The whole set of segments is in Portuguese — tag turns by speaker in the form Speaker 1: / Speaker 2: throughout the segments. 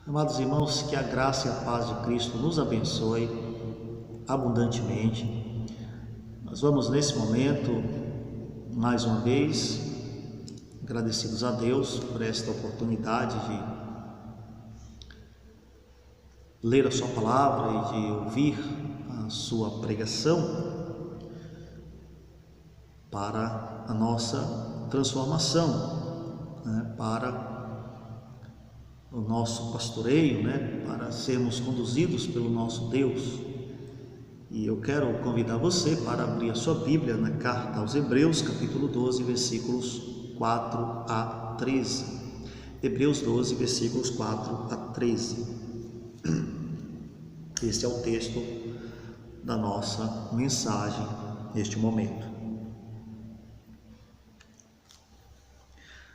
Speaker 1: Amados irmãos, que a graça e a paz de Cristo nos abençoe abundantemente. Nós vamos nesse momento, mais uma vez, agradecidos a Deus por esta oportunidade de ler a sua palavra e de ouvir a sua pregação para a nossa transformação, para o nosso pastoreio, para sermos conduzidos pelo nosso Deus. E eu quero convidar você para abrir a sua Bíblia na carta aos Hebreus, capítulo 12, versículos 4 a 13. Hebreus 12, versículos 4 a 13. Esse é o texto da nossa mensagem neste momento.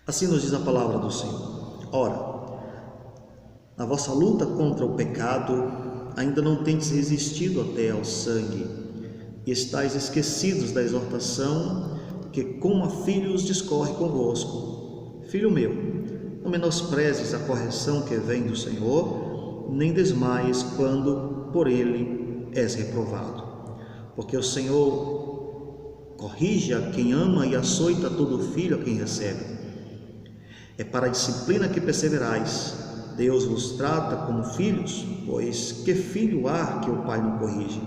Speaker 1: Assim nos diz a palavra do Senhor: Ora, na vossa luta contra o pecado, ainda não tendes resistido até ao sangue, e estáis esquecidos da exortação que, como a filhos, discorre convosco. Filho meu, não menosprezes a correção que vem do Senhor, nem desmaies quando por ele és reprovado. Porque o Senhor corrige a quem ama e açoita todo filho a quem recebe. É para a disciplina que perseverais. Deus vos trata como filhos, pois que filho há que o pai não corrige?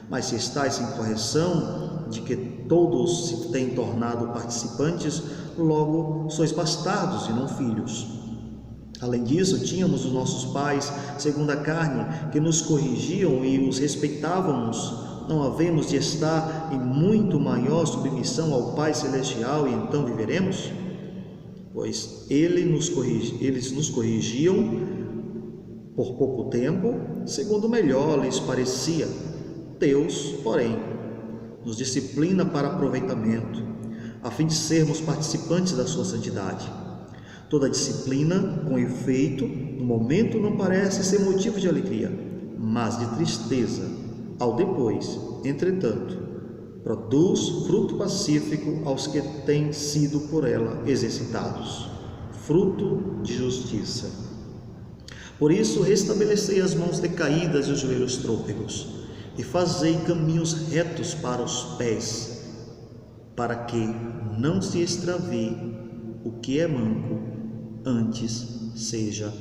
Speaker 1: Mas se estáis em correção, de que todos se têm tornado participantes, logo sois bastardos e não filhos. Além disso, tínhamos os nossos pais, segundo a carne, que nos corrigiam e os respeitávamos. Não havemos de estar em muito maior submissão ao Pai Celestial e então viveremos? Pois eles nos corrigiam por pouco tempo, segundo melhor lhes parecia. Deus, porém, nos disciplina para aproveitamento, a fim de sermos participantes da sua santidade. Toda disciplina, com efeito, no momento não parece ser motivo de alegria, mas de tristeza. Ao depois, entretanto, produz fruto pacífico aos que têm sido por ela exercitados, fruto de justiça. Por isso, restabelecei as mãos decaídas e os joelhos trôpegos, e fazei caminhos retos para os pés, para que não se extravie o que é manco, antes seja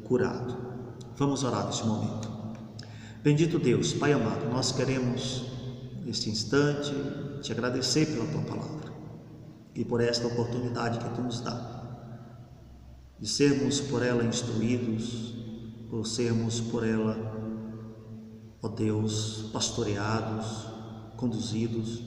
Speaker 1: curado. Vamos orar neste momento. Bendito Deus, Pai amado, nós queremos neste instante te agradecer pela tua palavra e por esta oportunidade que tu nos dá de sermos por ela instruídos, por sermos por ela, ó Deus, pastoreados, conduzidos.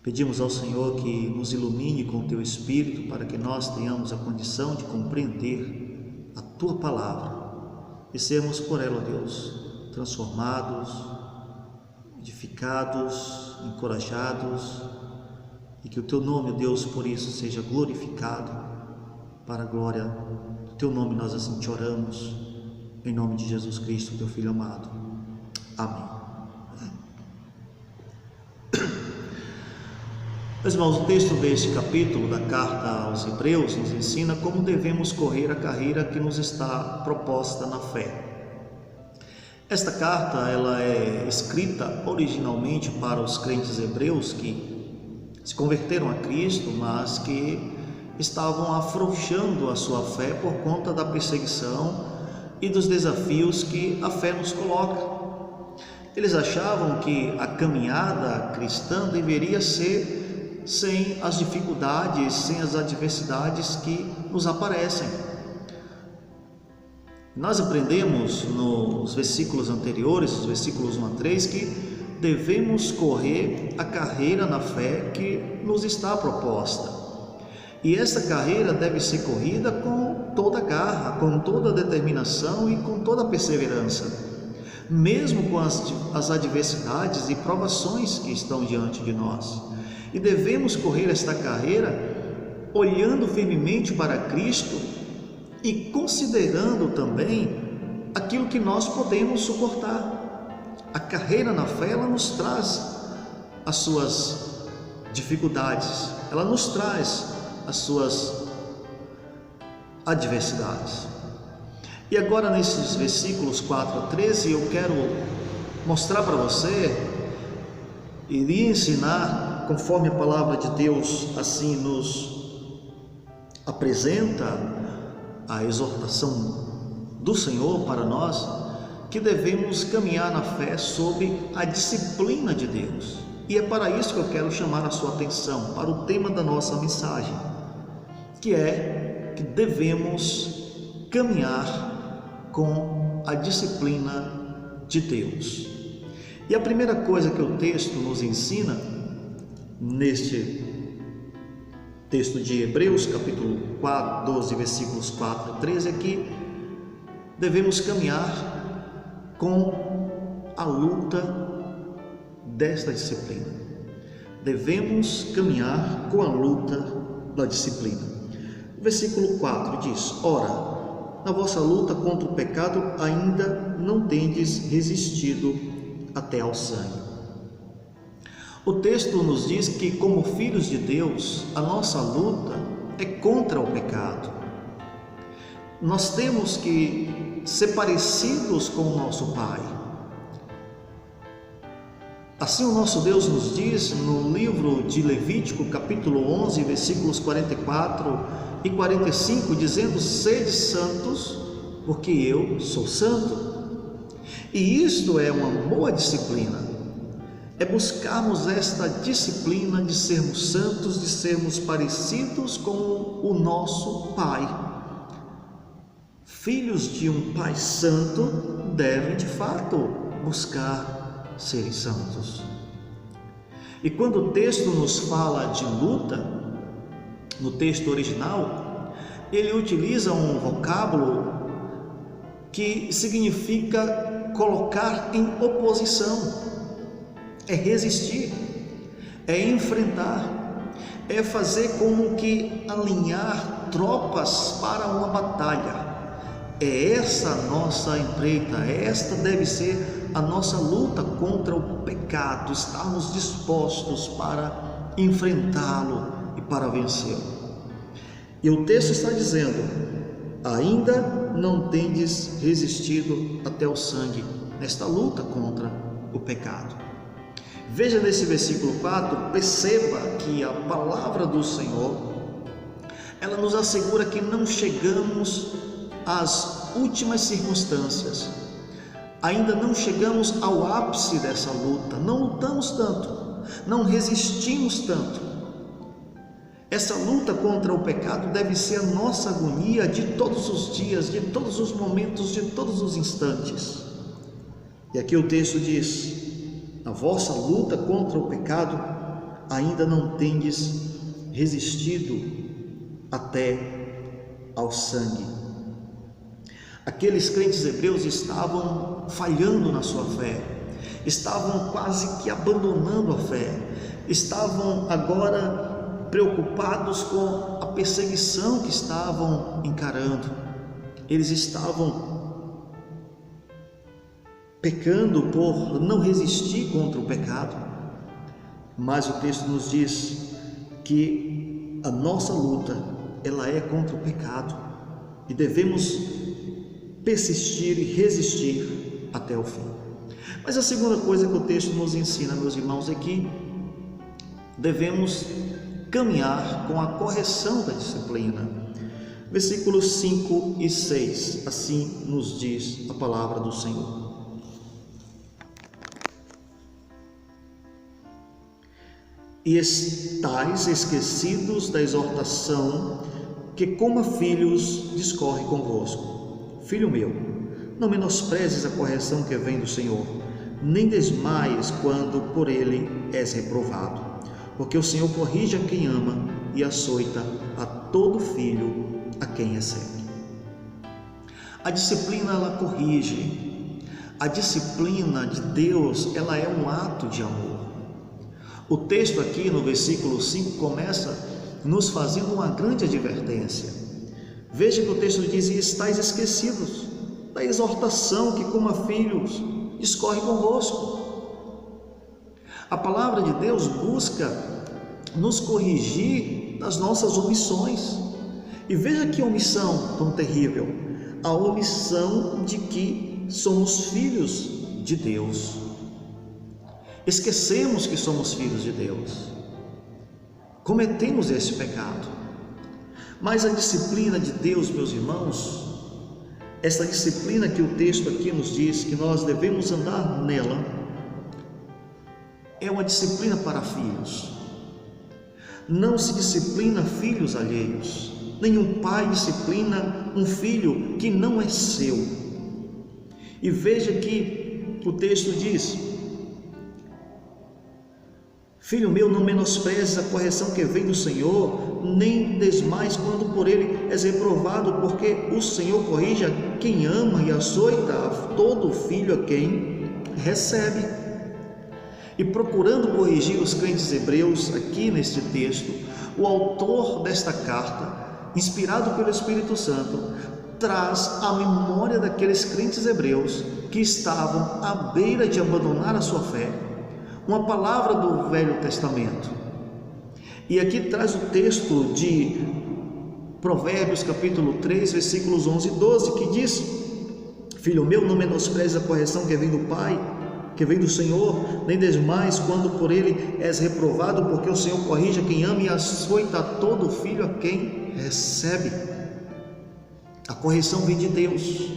Speaker 1: Pedimos ao Senhor que nos ilumine com o teu Espírito para que nós tenhamos a condição de compreender a tua palavra e sermos por ela, ó Deus, transformados, edificados, encorajados, e que o teu nome, Deus, por isso seja glorificado. Para a glória do teu nome nós assim te oramos, em nome de Jesus Cristo, teu Filho amado. Amém. Meus irmãos, o texto deste capítulo da carta aos Hebreus nos ensina como devemos correr a carreira que nos está proposta na fé. Esta carta ela é escrita originalmente para os crentes hebreus que se converteram a Cristo, mas que estavam afrouxando a sua fé por conta da perseguição e dos desafios que a fé nos coloca. Eles achavam que a caminhada cristã deveria ser sem as dificuldades, sem as adversidades que nos aparecem. Nós aprendemos nos versículos anteriores, os versículos 1 a 3, que devemos correr a carreira na fé que nos está proposta. E essa carreira deve ser corrida com toda garra, com toda determinação e com toda perseverança, mesmo com as adversidades e provações que estão diante de nós. E devemos correr esta carreira olhando firmemente para Cristo e considerando também aquilo que nós podemos suportar. A carreira na fé, ela nos traz as suas dificuldades, ela nos traz as suas adversidades. E agora nesses versículos 4 a 13 eu quero mostrar para você e lhe ensinar, conforme a palavra de Deus assim nos apresenta a exortação do Senhor para nós, que devemos caminhar na fé sob a disciplina de Deus. E é para isso que eu quero chamar a sua atenção para o tema da nossa mensagem, que é que devemos caminhar com a disciplina de Deus. E a primeira coisa que o texto nos ensina, neste texto de Hebreus, capítulo 4, 12, versículos 4 a 13, é que devemos caminhar com a luta desta disciplina. Devemos caminhar com a luta da disciplina. O versículo 4 diz: ora, na vossa luta contra o pecado ainda não tendes resistido até ao sangue. O texto nos diz que, como filhos de Deus, a nossa luta é contra o pecado. Nós temos que ser parecidos com o nosso Pai. Assim o nosso Deus nos diz no livro de Levítico, capítulo 11, versículos 44 e 45, dizendo: sede santos, porque eu sou santo. E isto é uma boa disciplina, é buscarmos esta disciplina de sermos santos, de sermos parecidos com o nosso Pai. Filhos de um Pai Santo devem de fato buscar serem santos. E quando o texto nos fala de luta, no texto original, ele utiliza um vocábulo que significa colocar em oposição, é resistir, é enfrentar, é fazer como que alinhar tropas para uma batalha. É essa a nossa empreita, esta deve ser a nossa luta contra o pecado, estarmos dispostos para enfrentá-lo e para vencê-lo. E o texto está dizendo: ainda não tendes resistido até o sangue nesta luta contra o pecado. Veja nesse versículo 4, perceba que a palavra do Senhor, ela nos assegura que não chegamos às últimas circunstâncias, ainda não chegamos ao ápice dessa luta, não lutamos tanto, não resistimos tanto. Essa luta contra o pecado deve ser a nossa agonia de todos os dias, de todos os momentos, de todos os instantes. E aqui o texto diz: a vossa luta contra o pecado ainda não tendes resistido até ao sangue. Aqueles crentes hebreus estavam falhando na sua fé, estavam quase que abandonando a fé, estavam agora preocupados com a perseguição que estavam encarando. Eles estavam pecando por não resistir contra o pecado, mas o texto nos diz que a nossa luta, ela é contra o pecado e devemos persistir e resistir até o fim. Mas a segunda coisa que o texto nos ensina, meus irmãos, é que devemos caminhar com a correção da disciplina. Versículos 5 e 6, assim nos diz a palavra do Senhor: e estais esquecidos da exortação que, como a filhos, discorre convosco. Filho meu, não menosprezes a correção que vem do Senhor, nem desmaies quando por ele és reprovado, porque o Senhor corrige a quem ama e açoita a todo filho a quem recebe. A disciplina, ela corrige. A disciplina de Deus, ela é um ato de amor. O texto aqui no versículo 5 começa nos fazendo uma grande advertência. Veja que o texto diz: e estáis esquecidos da exortação que, como a filhos, discorre convosco. A palavra de Deus busca nos corrigir das nossas omissões. E veja que omissão tão terrível: a omissão de que somos filhos de Deus. Esquecemos que somos filhos de Deus. Cometemos esse pecado. Mas a disciplina de Deus, meus irmãos, essa disciplina que o texto aqui nos diz que nós devemos andar nela, é uma disciplina para filhos. Não se disciplina filhos alheios. Nenhum pai disciplina um filho que não é seu. E veja que o texto diz: filho meu, não menosprezes a correção que vem do Senhor, nem desmais quando por ele és reprovado, porque o Senhor corrige a quem ama e açoita a todo filho a quem recebe. E procurando corrigir os crentes hebreus aqui neste texto, o autor desta carta, inspirado pelo Espírito Santo, traz a memória daqueles crentes hebreus que estavam à beira de abandonar a sua fé, uma palavra do Velho Testamento. E aqui traz o texto de Provérbios capítulo 3, versículos 11 e 12, que diz: filho meu, não menosprezes a correção que vem do Pai, que vem do Senhor, nem desmais quando por ele és reprovado, porque o Senhor corrige a quem ama e açoita a todo filho a quem recebe. A correção vem de Deus,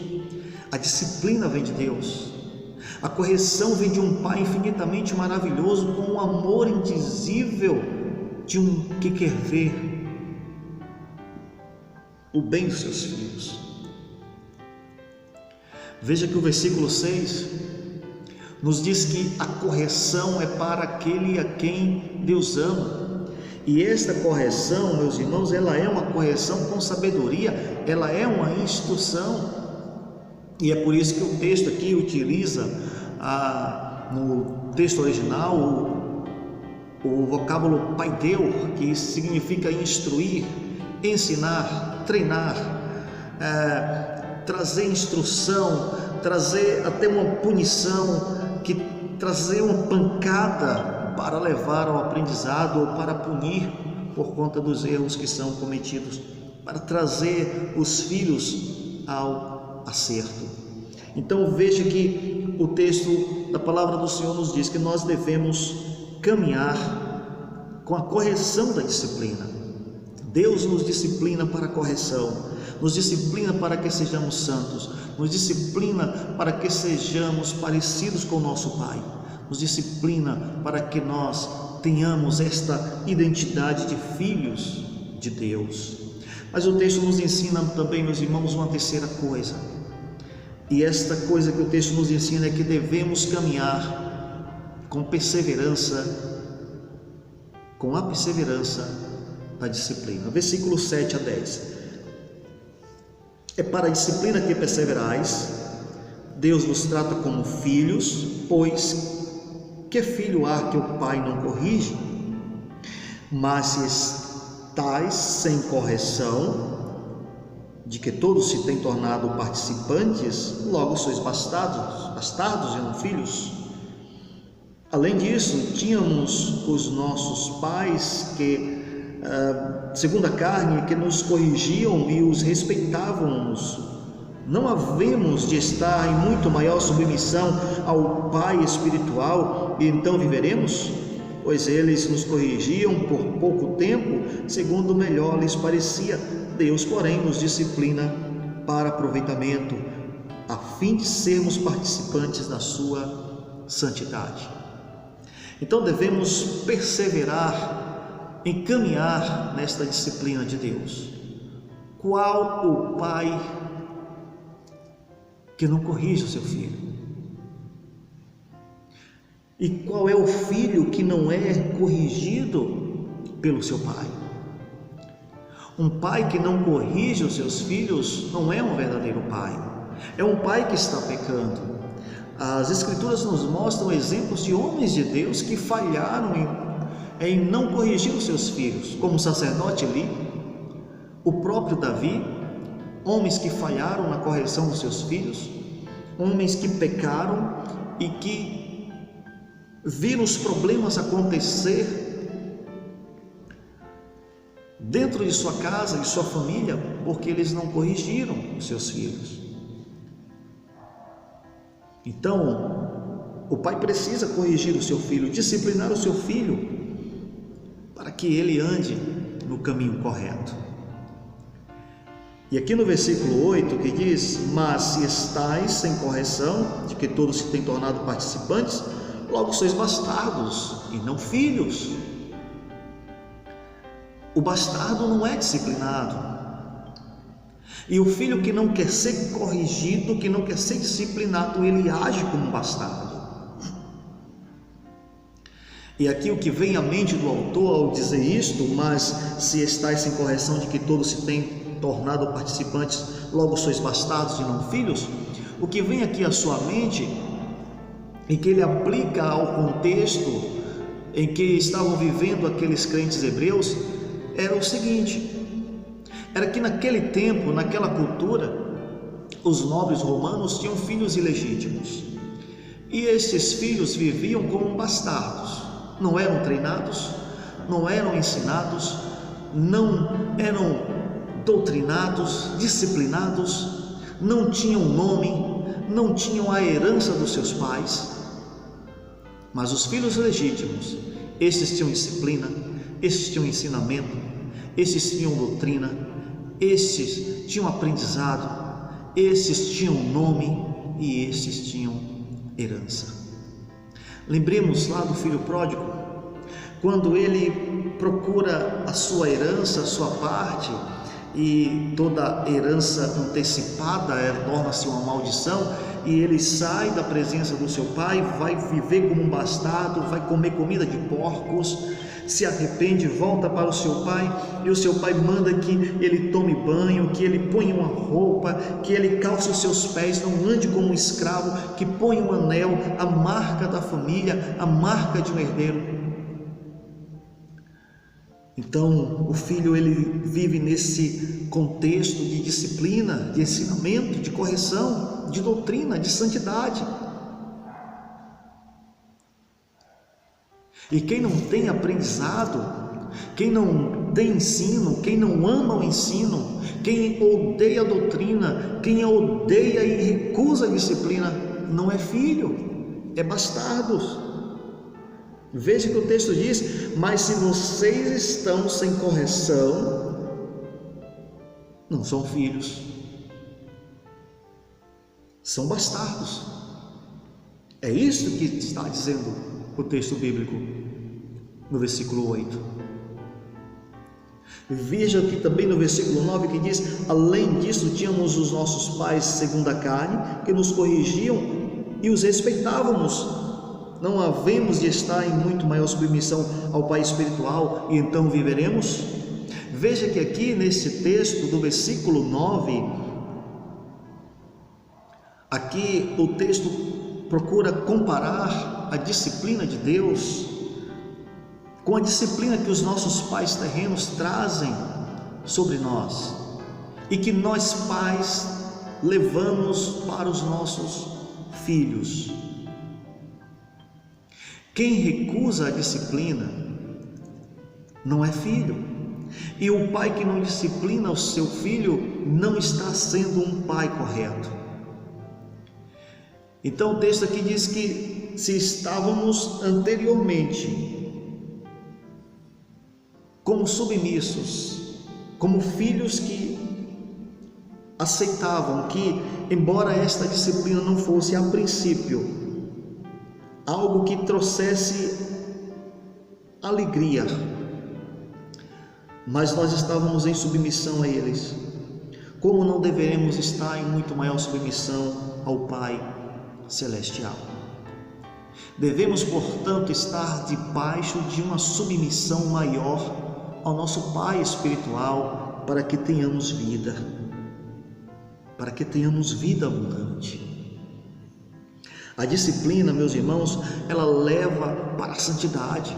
Speaker 1: a disciplina vem de Deus, a correção vem de um Pai infinitamente maravilhoso, com um amor indizível de um que quer ver o bem dos seus filhos. Veja que o versículo 6 nos diz que a correção é para aquele a quem Deus ama. E esta correção, meus irmãos, ela é uma correção com sabedoria, ela é uma instrução. E é por isso que o texto aqui utiliza, no texto original, o vocábulo paideu, que significa instruir, ensinar, treinar, trazer instrução, trazer até uma punição, trazer uma pancada para levar ao aprendizado ou para punir por conta dos erros que são cometidos, para trazer os filhos ao acerto. Então veja que o texto da palavra do Senhor nos diz que nós devemos caminhar com a correção da disciplina. Deus nos disciplina para a correção, nos disciplina para que sejamos santos, nos disciplina para que sejamos parecidos com o nosso Pai, nos disciplina para que nós tenhamos esta identidade de filhos de Deus. Mas o texto nos ensina também, meus irmãos, uma terceira coisa, e esta coisa que o texto nos ensina é que devemos caminhar com perseverança, com a perseverança da disciplina. Versículos 7 a 10. É para a disciplina que perseverais. Deus nos trata como filhos, pois que filho há que o pai não corrige? Mas se estáis sem correção, de que todos se têm tornado participantes, logo sois bastardos e não filhos. Além disso, tínhamos os nossos pais que, segundo a carne, que nos corrigiam e os respeitávamos. Não havemos de estar em muito maior submissão ao Pai espiritual e então viveremos? Pois eles nos corrigiam por pouco tempo, segundo melhor lhes parecia. Deus, porém, nos disciplina para aproveitamento, a fim de sermos participantes da sua santidade. Então devemos perseverar em caminhar nesta disciplina de Deus. Qual o pai que não corrige o seu filho? E qual é o filho que não é corrigido pelo seu pai? Um pai que não corrige os seus filhos não é um verdadeiro pai, é um pai que está pecando. As Escrituras nos mostram exemplos de homens de Deus que falharam em não corrigir os seus filhos, como o sacerdote Eli, o próprio Davi, homens que falharam na correção dos seus filhos, homens que pecaram e que viram os problemas acontecer dentro de sua casa, de sua família, porque eles não corrigiram os seus filhos. Então, o pai precisa corrigir o seu filho, disciplinar o seu filho, para que ele ande no caminho correto. E aqui no versículo 8 que diz: mas se estáis sem correção, de que todos se têm tornado participantes, logo sois bastardos e não filhos. O bastardo não é disciplinado. E o filho que não quer ser corrigido, que não quer ser disciplinado, ele age como um bastardo. E aqui o que vem à mente do autor ao dizer isto: mas se estáis sem correção, de que todos se têm tornado participantes, logo sois bastardos e não filhos, o que vem aqui à sua mente e que ele aplica ao contexto em que estavam vivendo aqueles crentes hebreus era o seguinte: era que naquele tempo, naquela cultura, os nobres romanos tinham filhos ilegítimos, e esses filhos viviam como bastardos, não eram treinados, não eram ensinados, não eram doutrinados, disciplinados, não tinham nome, não tinham a herança dos seus pais. Mas os filhos legítimos, esses tinham disciplina, esses tinham ensinamento, esses tinham doutrina, esses tinham aprendizado, esses tinham nome e esses tinham herança. Lembremos lá do filho pródigo, quando ele procura a sua herança, a sua parte, e toda herança antecipada torna-se uma maldição, e ele sai da presença do seu pai, vai viver como um bastardo, vai comer comida de porcos, se arrepende, volta para o seu pai, e o seu pai manda que ele tome banho, que ele ponha uma roupa, que ele calce os seus pés, não ande como um escravo, que ponha um anel, a marca da família, a marca de um herdeiro. Então, o filho ele vive nesse contexto de disciplina, de ensinamento, de correção, de doutrina, de santidade. E quem não tem aprendizado, quem não tem ensino, quem não ama o ensino, quem odeia a doutrina, quem odeia e recusa a disciplina, não é filho, é bastardo. Veja que o texto diz: mas se vocês estão sem correção, não são filhos, são bastardos. É isso que está dizendo o texto bíblico no versículo 8. Veja aqui também no versículo 9 que diz: além disso tínhamos os nossos pais segundo a carne, que nos corrigiam e os respeitávamos. Não havemos de estar em muito maior submissão ao Pai espiritual, e então viveremos? Veja que aqui nesse texto do versículo 9, aqui o texto procura comparar a disciplina de Deus com a disciplina que os nossos pais terrenos trazem sobre nós, e que nós pais levamos para os nossos filhos. Quem recusa a disciplina não é filho, e o pai que não disciplina o seu filho não está sendo um pai correto. Então o texto aqui diz que se estávamos anteriormente como submissos, como filhos que aceitavam que, embora esta disciplina não fosse a princípio algo que trouxesse alegria, mas nós estávamos em submissão a eles, como não deveremos estar em muito maior submissão ao Pai Celestial? Devemos, portanto, estar debaixo de uma submissão maior ao nosso Pai espiritual, para que tenhamos vida, abundante. A disciplina, meus irmãos, ela leva para a santidade,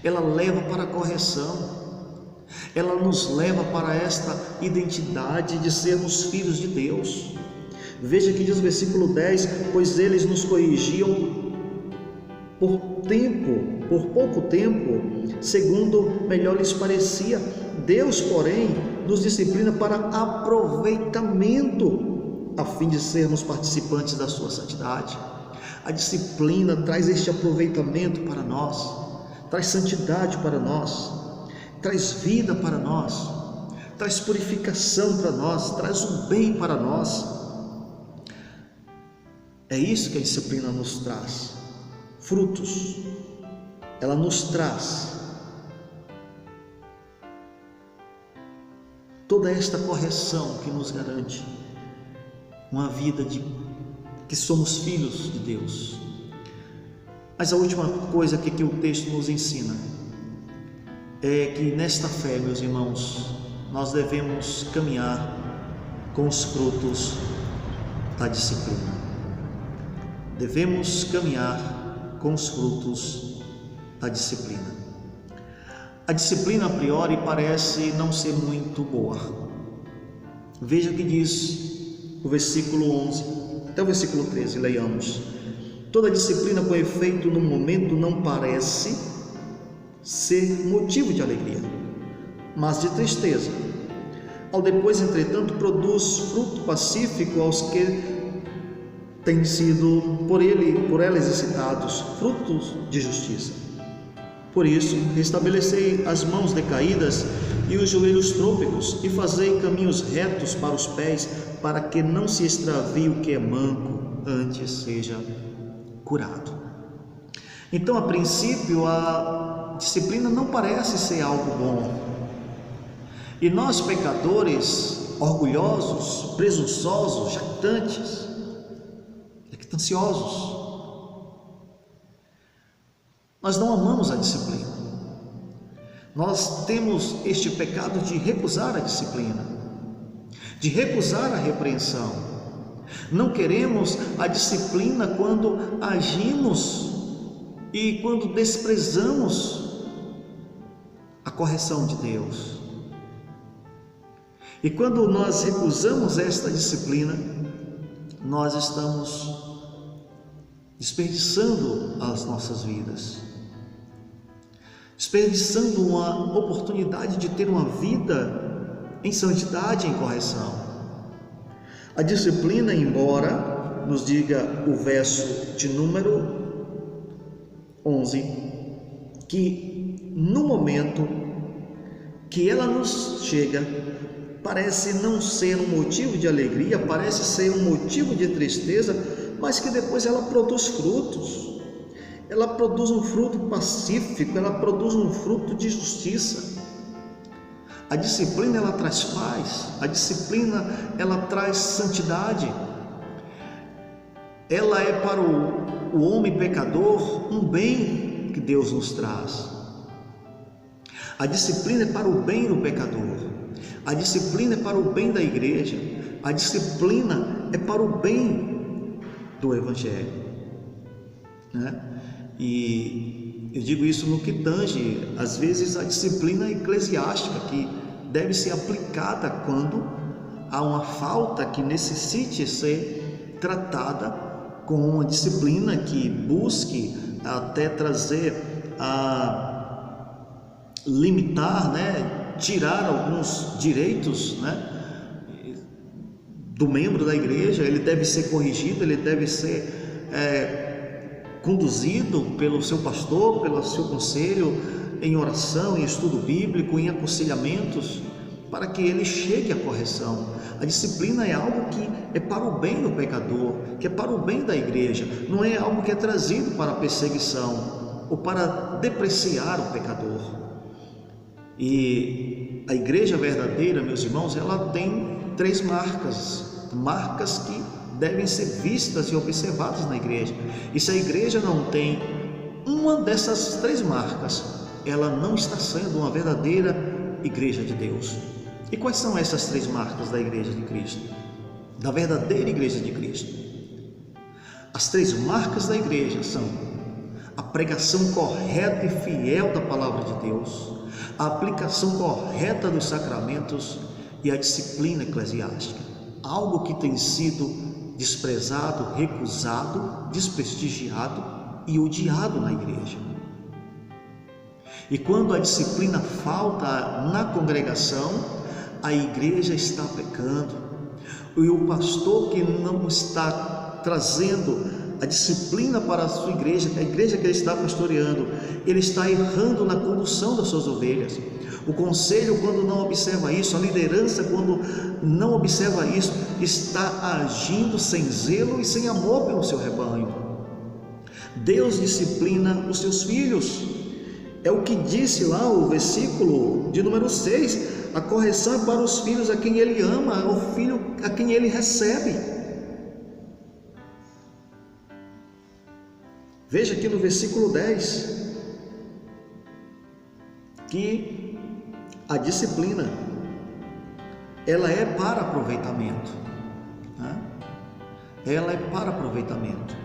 Speaker 1: ela leva para a correção, ela nos leva para esta identidade de sermos filhos de Deus. Veja que diz o versículo 10: pois eles nos corrigiam por pouco tempo, segundo melhor lhes parecia, Deus, porém, nos disciplina para aproveitamento, a fim de sermos participantes da sua santidade. A disciplina traz este aproveitamento para nós, traz santidade para nós, traz vida para nós, traz purificação para nós, traz o bem para nós. É isso que a disciplina nos traz, frutos. Ela nos traz toda esta correção que nos garante uma vida de que somos filhos de Deus. Mas a última coisa que o texto nos ensina é que nesta fé, meus irmãos, nós devemos caminhar com os frutos da disciplina. Devemos caminhar com os frutos da disciplina. A disciplina a priori parece não ser muito boa. Veja o que diz o versículo 11 até o versículo 13, leiamos. Toda disciplina com efeito no momento não parece ser motivo de alegria, mas de tristeza. Ao depois, entretanto, produz fruto pacífico aos que têm sido por ela exercitados, frutos de justiça. Por isso, restabelecei as mãos decaídas e os joelhos trôpegos, e fazei caminhos retos para os pés, para que não se extravie o que é manco, antes seja curado. Então, a princípio, a disciplina não parece ser algo bom. E nós, pecadores, orgulhosos, presunçosos, jactanciosos, nós não amamos a disciplina. Nós temos este pecado de recusar a disciplina, de recusar a repreensão. Não queremos a disciplina quando agimos e quando desprezamos a correção de Deus. E quando nós recusamos esta disciplina, nós estamos desperdiçando as nossas vidas, desperdiçando uma oportunidade de ter uma vida em santidade e em correção. A disciplina, embora nos diga o verso de número 11, que no momento que ela nos chega, parece não ser um motivo de alegria, parece ser um motivo de tristeza, mas que depois ela produz frutos. Ela produz um fruto pacífico, ela produz um fruto de justiça. A disciplina, ela traz paz, a disciplina, ela traz santidade. Ela é para o homem pecador um bem que Deus nos traz. A disciplina é para o bem do pecador, a disciplina é para o bem da igreja, a disciplina é para o bem do Evangelho, né? E eu digo isso no que tange, às vezes, a disciplina eclesiástica, que deve ser aplicada quando há uma falta que necessite ser tratada com uma disciplina que busque até trazer a limitar, né, tirar alguns direitos, né, do membro da igreja. Ele deve ser corrigido, ele deve ser conduzido pelo seu pastor, pelo seu conselho, em oração, em estudo bíblico, em aconselhamentos, para que ele chegue à correção. A disciplina é algo que é para o bem do pecador, que é para o bem da igreja, não é algo que é trazido para a perseguição ou para depreciar o pecador. E a igreja verdadeira, meus irmãos, ela tem 3 marcas que devem ser vistas e observadas na igreja. E se a igreja não tem uma dessas 3 marcas, ela não está sendo uma verdadeira igreja de Deus. E quais são essas 3 marcas da igreja de Cristo? Da verdadeira igreja de Cristo? As 3 marcas da igreja são a pregação correta e fiel da palavra de Deus, a aplicação correta dos sacramentos e a disciplina eclesiástica. Algo que tem sido desprezado, recusado, desprestigiado e odiado na igreja. E quando a disciplina falta na congregação, a igreja está pecando. E o pastor que não está trazendo a disciplina para a sua igreja, a igreja que ele está pastoreando, ele está errando na condução das suas ovelhas. O conselho, quando não observa isso, a liderança, quando não observa isso, está agindo sem zelo e sem amor pelo seu rebanho. Deus disciplina os seus filhos. É o que disse lá o versículo de número 6, a correção é para os filhos a quem ele ama, o filho a quem ele recebe. Veja aqui no versículo 10, que a disciplina, ela é para aproveitamento, né? Ela é para aproveitamento.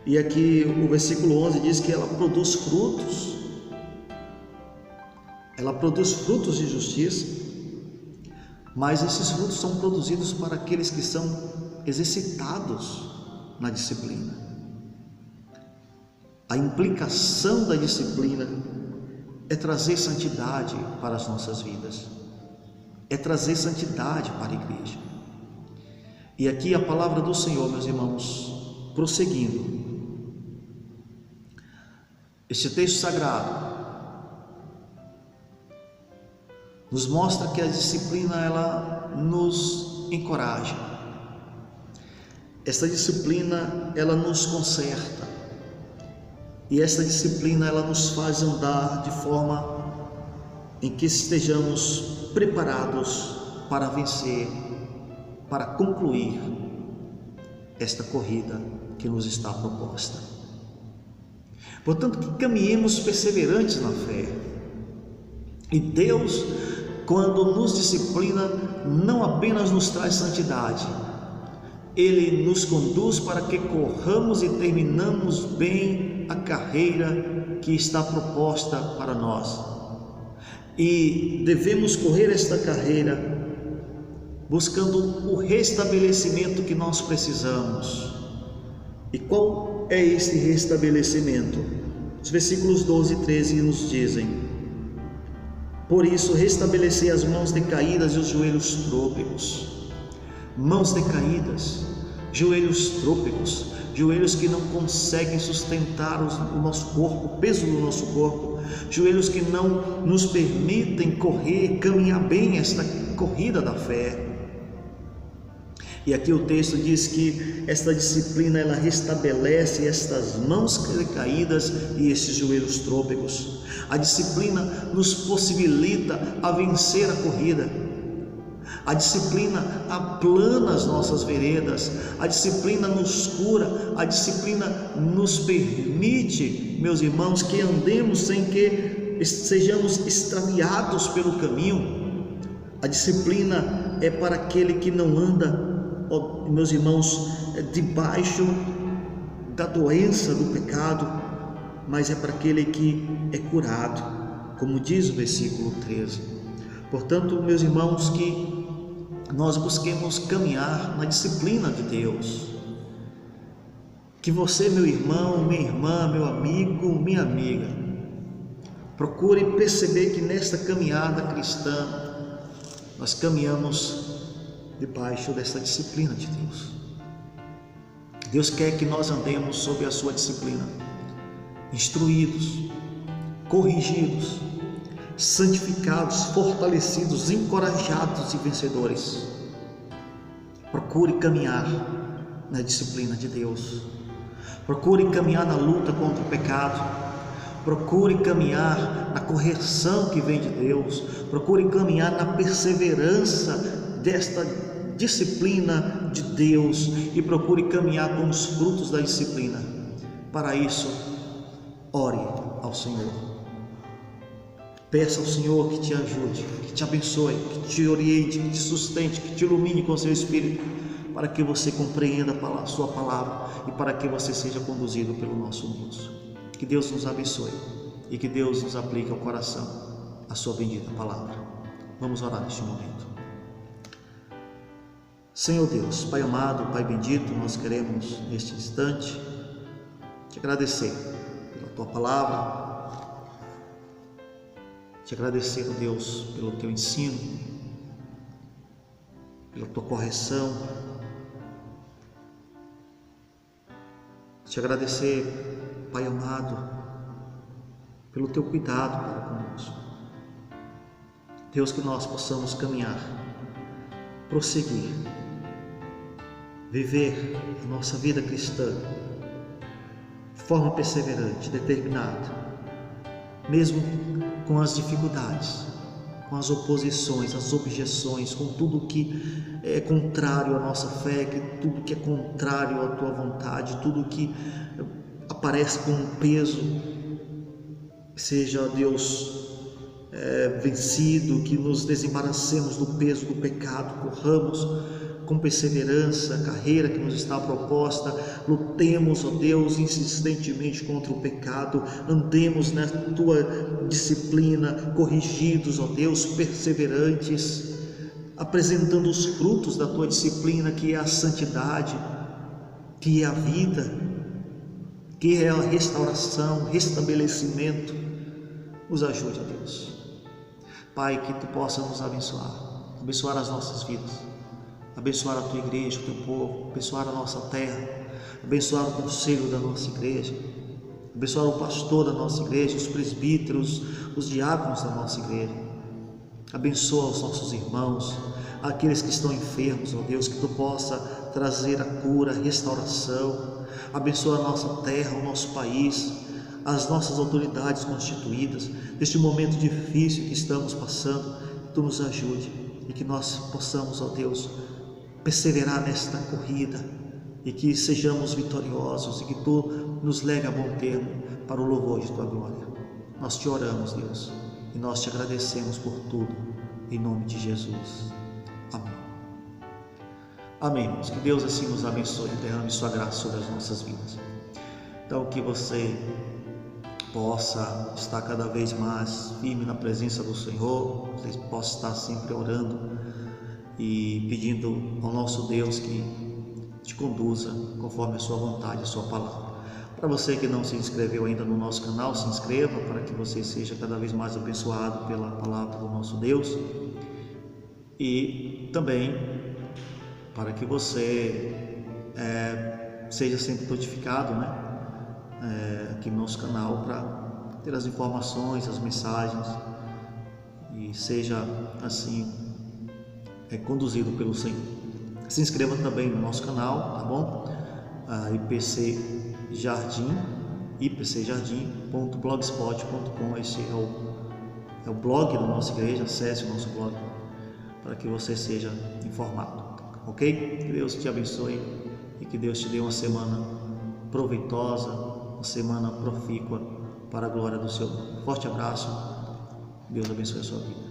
Speaker 1: E aqui o versículo 11 diz que ela produz frutos, de justiça, mas esses frutos são produzidos para aqueles que são exercitados na disciplina. A implicação da disciplina é trazer santidade para as nossas vidas, é trazer santidade para a igreja. E aqui a palavra do Senhor, meus irmãos, prosseguindo, este texto sagrado nos mostra que a disciplina, ela nos encoraja, essa disciplina, ela nos conserta, e essa disciplina, ela nos faz andar de forma em que estejamos preparados para vencer, para concluir esta corrida que nos está proposta. Portanto, que caminhemos perseverantes na fé. E Deus, quando nos disciplina, não apenas nos traz santidade, Ele nos conduz para que corramos e terminamos bem a carreira que está proposta para nós. E devemos correr esta carreira buscando o restabelecimento que nós precisamos. E qual é esse restabelecimento? Os versículos 12 e 13 nos dizem: por isso restabelecei as mãos decaídas e os joelhos trôpegos. Mãos decaídas, joelhos trôpegos, joelhos que não conseguem sustentar o nosso corpo, o peso do nosso corpo, joelhos que não nos permitem correr, caminhar bem esta corrida da fé. E aqui o texto diz que esta disciplina, ela restabelece estas mãos caídas e esses joelhos trôpegos. A disciplina nos possibilita a vencer a corrida. A disciplina aplana as nossas veredas, a disciplina nos cura, a disciplina nos permite, meus irmãos, que andemos sem que sejamos extraviados pelo caminho. A disciplina é para aquele que não anda, meus irmãos, debaixo da doença do pecado, mas é para aquele que é curado, como diz o versículo 13. Portanto, meus irmãos, que nós busquemos caminhar na disciplina de Deus. Que você, meu irmão, minha irmã, meu amigo, minha amiga, procure perceber que nesta caminhada cristã nós caminhamos debaixo dessa disciplina de Deus. Deus quer que nós andemos sob a sua disciplina, instruídos, corrigidos, santificados, fortalecidos, encorajados e vencedores. Procure caminhar na disciplina de Deus. Procure caminhar na luta contra o pecado. Procure caminhar na correção que vem de Deus. Procure caminhar na perseverança desta disciplina de Deus e procure caminhar com os frutos da disciplina. Para isso, ore ao Senhor. Peça ao Senhor que te ajude, que te abençoe, que te oriente, que te sustente, que te ilumine com seu Espírito, para que você compreenda a sua palavra e para que você seja conduzido pelo nosso Deus. Que Deus nos abençoe e que Deus nos aplique ao coração a sua bendita palavra. Vamos orar neste momento. Senhor Deus, Pai amado, Pai bendito, nós queremos neste instante te agradecer pela tua palavra, Te agradecer, ó Deus, pelo Teu ensino, pela Tua correção. Te agradecer, Pai amado, pelo Teu cuidado para conosco. Deus, que nós possamos caminhar, prosseguir, viver a nossa vida cristã de forma perseverante, determinada, mesmo com as dificuldades, com as oposições, as objeções, com tudo que é contrário à nossa fé, tudo que é contrário à Tua vontade, tudo que aparece com um peso, seja, Deus, vencido, que nos desembaracemos do peso do pecado, corramos com perseverança a carreira que nos está proposta, lutemos, ó Deus, insistentemente contra o pecado, andemos na Tua disciplina, corrigidos, ó Deus, perseverantes, apresentando os frutos da Tua disciplina, que é a santidade, que é a vida, que é a restauração, restabelecimento. Nos ajude, ó Deus. Pai, que Tu possa nos abençoar as nossas vidas, abençoar a Tua igreja, o Teu povo, abençoar a nossa terra, abençoar o conselho da nossa igreja, abençoar o pastor da nossa igreja, os presbíteros, os diáconos da nossa igreja. Abençoa os nossos irmãos, aqueles que estão enfermos, ó Deus, que Tu possa trazer a cura, a restauração. Abençoa a nossa terra, o nosso país, as nossas autoridades constituídas, neste momento difícil que estamos passando. Tu nos ajude e que nós possamos, ó Deus, perseverar nesta corrida e que sejamos vitoriosos e que Tu nos leve a bom termo para o louvor de Tua glória. Nós Te oramos, Deus, e nós Te agradecemos por tudo, em nome de Jesus. Amém. Amém, irmãos. Que Deus assim nos abençoe e derrame Sua graça sobre as nossas vidas. Então, que você possa estar cada vez mais firme na presença do Senhor, você possa estar sempre orando e pedindo ao nosso Deus que te conduza conforme a Sua vontade, a Sua palavra. Para você que não se inscreveu ainda no nosso canal, se inscreva para que você seja cada vez mais abençoado pela palavra do nosso Deus, e também para que você seja sempre notificado, aqui no nosso canal, para ter as informações, as mensagens, e seja assim conduzido pelo Senhor. Se inscreva também no nosso canal, tá bom? IPC Jardim, ipcjardim.blogspot.com. Esse é o blog da nossa igreja. Acesse o nosso blog para que você seja informado, ok? Que Deus te abençoe e que Deus te dê uma semana proveitosa, uma semana profícua para a glória do Seu nome. Forte abraço, Deus abençoe a sua vida.